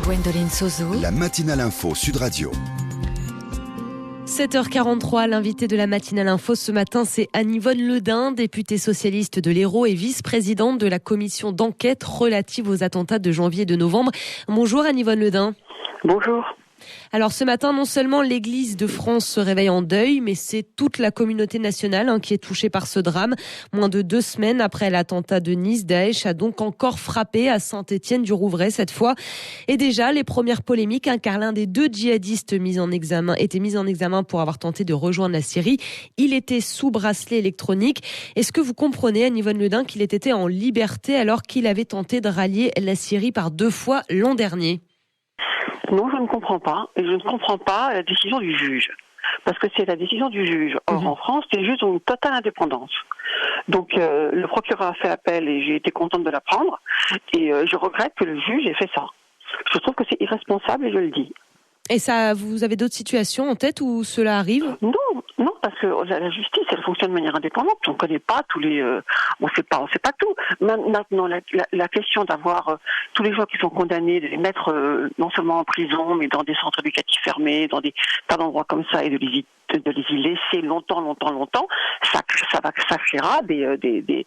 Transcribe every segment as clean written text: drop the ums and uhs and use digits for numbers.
Gwendoline Sozo. La matinale info Sud Radio. 7h43, l'invité de la matinale info ce matin, c'est Anne-Yvonne Ledain, députée socialiste de l'Hérault et vice-présidente de la commission d'enquête relative aux attentats de janvier et de novembre. Bonjour Anne-Yvonne Ledain. Bonjour. Alors ce matin, non seulement l'Église de France se réveille en deuil, mais c'est toute la communauté nationale qui est touchée par ce drame. Moins de 2 semaines après l'attentat de Nice, Daesh a donc encore frappé à Saint-Étienne-du-Rouvray cette fois. Et déjà, les premières polémiques, car l'un des 2 djihadistes était mis en examen pour avoir tenté de rejoindre la Syrie. Il était sous bracelet électronique. Est-ce que vous comprenez, Anne-Yvonne Ledain, qu'il était en liberté alors qu'il avait tenté de rallier la Syrie par 2 fois l'an dernier ? Non, je ne comprends pas. Et je ne comprends pas la décision du juge. Parce que c'est la décision du juge. Or, en France, les juges ont une totale indépendance. Donc, le procureur a fait appel et j'ai été contente de l'apprendre. Et je regrette que le juge ait fait ça. Je trouve que c'est irresponsable et je le dis. Et ça, vous avez d'autres situations en tête où cela arrive ? Non, parce que la justice, elle fonctionne de manière indépendante. On ne connaît pas tous les, on sait pas tout. Maintenant, la question d'avoir tous les gens qui sont condamnés, de les mettre non seulement en prison, mais dans des centres éducatifs fermés, dans des tas d'endroits comme ça, et de les y laisser longtemps, ça créera des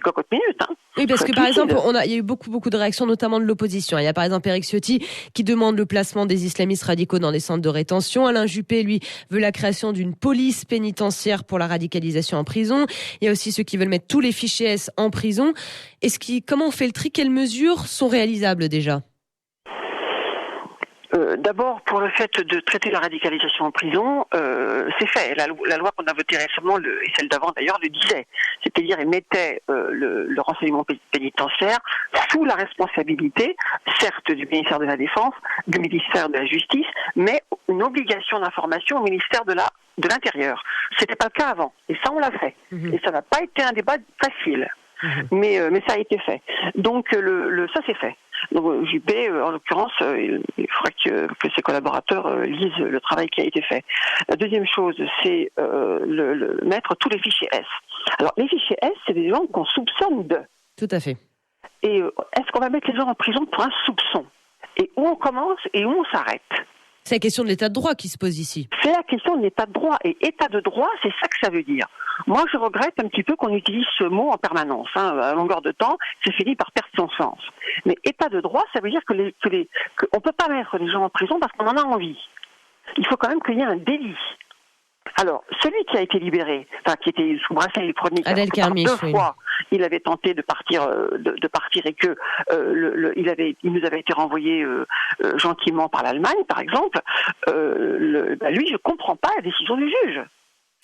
cocottes minutes. Hein. Oui, parce que par exemple, il y a eu beaucoup de réactions, notamment de l'opposition. Il y a par exemple Éric Ciotti qui demande le placement des islamistes radicaux dans des centres de rétention. Alain Juppé, lui, veut la création d'une police pénitentiaire pour la radicalisation en prison. Il y a aussi ceux qui veulent mettre tous les fichiers S en prison. Comment on fait le tri ? Quelles mesures sont réalisables déjà ? D'abord, pour le fait de traiter la radicalisation en prison, c'est fait. La loi qu'on a votée récemment, et celle d'avant d'ailleurs, le disait. C'est-à-dire, elle mettait le renseignement pénitentiaire sous la responsabilité, certes, du ministère de la Défense, du ministère de la Justice, mais une obligation d'information au ministère de l'Intérieur. C'était pas le cas avant. Et ça, on l'a fait. Et ça n'a pas été un débat facile. Mais ça a été fait. Donc, ça, c'est fait. Donc Juppé, en l'occurrence, il faudrait que ses collaborateurs lisent le travail qui a été fait. La deuxième chose, c'est mettre tous les fichiers S. Alors les fichiers S, c'est des gens qu'on soupçonne de. Tout à fait. Et est-ce qu'on va mettre les gens en prison pour un soupçon ? Et où on commence et où on s'arrête ? C'est la question de l'état de droit qui se pose ici. C'est la question de l'état de droit. Et état de droit, c'est ça que ça veut dire. Moi, je regrette un petit peu qu'on utilise ce mot en permanence. À longueur de temps, c'est fini par perdre son sens. Mais état de droit, ça veut dire qu'on ne peut pas mettre les gens en prison parce qu'on en a envie. Il faut quand même qu'il y ait un délit. Alors, celui qui a été libéré, qui était sous bracelet électronique, Adel Kermiche, 2 fois, il avait tenté de partir et que il nous avait été renvoyé gentiment par l'Allemagne, par exemple. Lui, je comprends pas la décision du juge.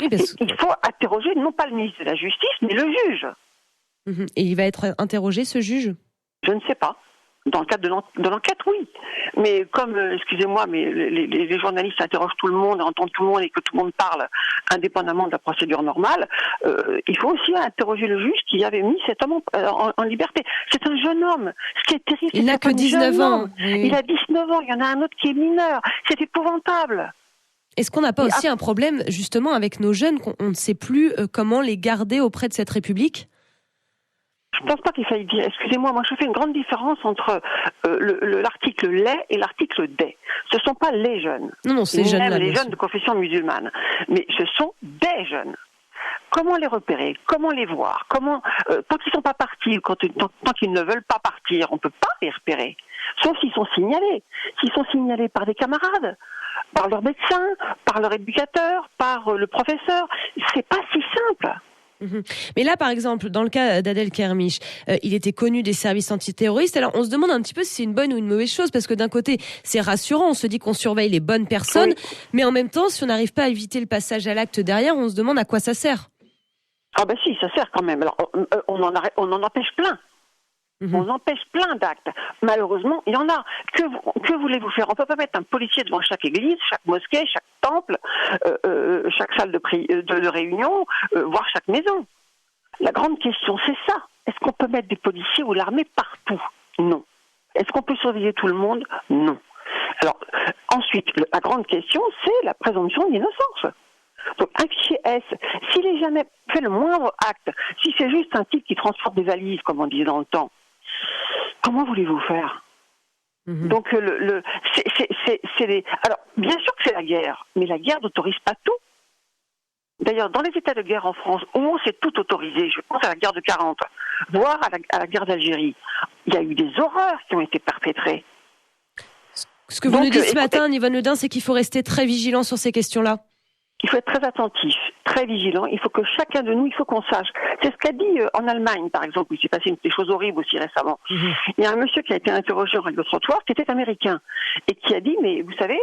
Oui, il faut interroger non pas le ministre de la Justice, mais le juge. Et il va être interrogé, ce juge ? Je ne sais pas. Dans le cadre de l'enquête, oui. Mais comme, excusez-moi, mais les journalistes interrogent tout le monde, entendent tout le monde et que tout le monde parle indépendamment de la procédure normale, il faut aussi interroger le juge qui avait mis cet homme en liberté. C'est un jeune homme. Ce qui est terrible, il n'a que 19 ans. Oui. Il a 19 ans. Il y en a un autre qui est mineur. C'est épouvantable. Est-ce qu'on n'a pas aussi un problème, justement, avec nos jeunes, qu'on ne sait plus comment les garder auprès de cette République ? Je ne pense pas qu'il faille dire. Excusez-moi, moi je fais une grande différence entre l'article les et l'article des. Ce ne sont pas les jeunes. Non, c'est les jeunes de confession musulmane. Mais ce sont des jeunes. Comment les repérer ? Comment les voir ? Tant qu'ils ne sont pas partis, tant qu'ils ne veulent pas partir, on ne peut pas les repérer. Sauf s'ils sont signalés. S'ils sont signalés par des camarades, par leur médecin, par leur éducateur, par le professeur, c'est pas si simple. Mais là, par exemple, dans le cas d'Adel Kermiche, il était connu des services antiterroristes. Alors, on se demande un petit peu si c'est une bonne ou une mauvaise chose, parce que d'un côté, c'est rassurant, on se dit qu'on surveille les bonnes personnes, oui. Mais en même temps, si on n'arrive pas à éviter le passage à l'acte derrière, on se demande à quoi ça sert. Ah ben si, ça sert quand même. Alors, on en empêche plein. On empêche plein d'actes. Malheureusement, il y en a. Que voulez-vous faire ? On ne peut pas mettre un policier devant chaque église, chaque mosquée, chaque temple, chaque salle de réunion, voire chaque maison. La grande question, c'est ça. Est-ce qu'on peut mettre des policiers ou l'armée partout ? Non. Est-ce qu'on peut surveiller tout le monde ? Non. Alors, ensuite, la grande question, c'est la présomption d'innocence. Donc, un fichier S, s'il n'est jamais fait le moindre acte, si c'est juste un type qui transporte des valises, comme on disait dans le temps, comment voulez-vous faire ? Donc alors bien sûr que c'est la guerre, mais la guerre n'autorise pas tout. D'ailleurs, dans les états de guerre en France, au moins c'est tout autorisé. Je pense à la guerre de 40, voire à la guerre d'Algérie. Il y a eu des horreurs qui ont été perpétrées. Ce que vous nous dites ce matin, Yvonne Le Dain, c'est qu'il faut rester très vigilant sur ces questions-là. Il faut être très attentif, très vigilant. Il faut que chacun de nous, il faut qu'on sache. C'est ce qu'a dit en Allemagne, par exemple, où il s'est passé des choses horribles aussi récemment. Il y a un monsieur qui a été interrogé en radio-trottoir, qui était américain, et qui a dit, mais vous savez,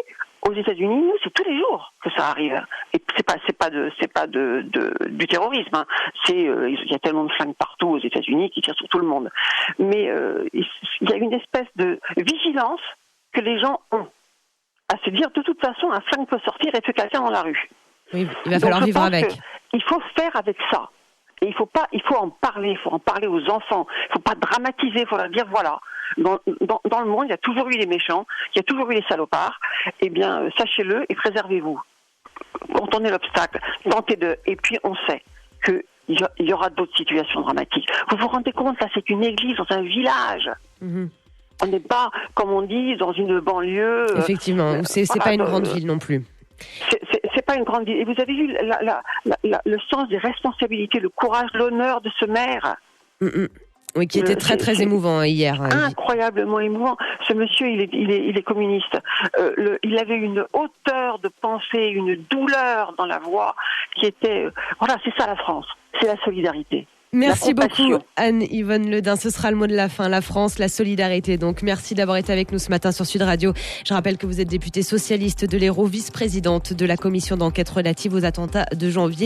aux États-Unis, nous, c'est tous les jours que ça arrive. Et c'est pas du terrorisme. Hein. Il y a tellement de flingues partout aux États-Unis qui tirent sur tout le monde. Mais il y a une espèce de vigilance que les gens ont à se dire, de toute façon, un flingue peut sortir et tuer quelqu'un dans la rue. Oui, il va falloir vivre avec. Il faut faire avec ça. Et il faut en parler. Il faut en parler aux enfants. Il ne faut pas dramatiser. Il faut leur dire, voilà, dans le monde, il y a toujours eu les méchants, il y a toujours eu les salopards. Eh bien, sachez-le et préservez-vous. Contournez l'obstacle. Et puis, on sait qu'il y aura d'autres situations dramatiques. Vous vous rendez compte, là, c'est une église dans un village. On n'est pas, comme on dit, dans une banlieue. Effectivement, c'est pas une grande ville non plus. C'est pas une grande ville. Et vous avez vu le sens des responsabilités, le courage, l'honneur de ce maire. Oui, qui était très très émouvant hier. Incroyablement émouvant. Ce monsieur, il est communiste. Il avait une hauteur de pensée, une douleur dans la voix qui était. Voilà, c'est ça la France. C'est la solidarité. Merci beaucoup Anne-Yvonne Le Dain, ce sera le mot de la fin, la France, la solidarité. Donc merci d'avoir été avec nous ce matin sur Sud Radio. Je rappelle que vous êtes députée socialiste de l'Hérault, vice-présidente de la commission d'enquête relative aux attentats de janvier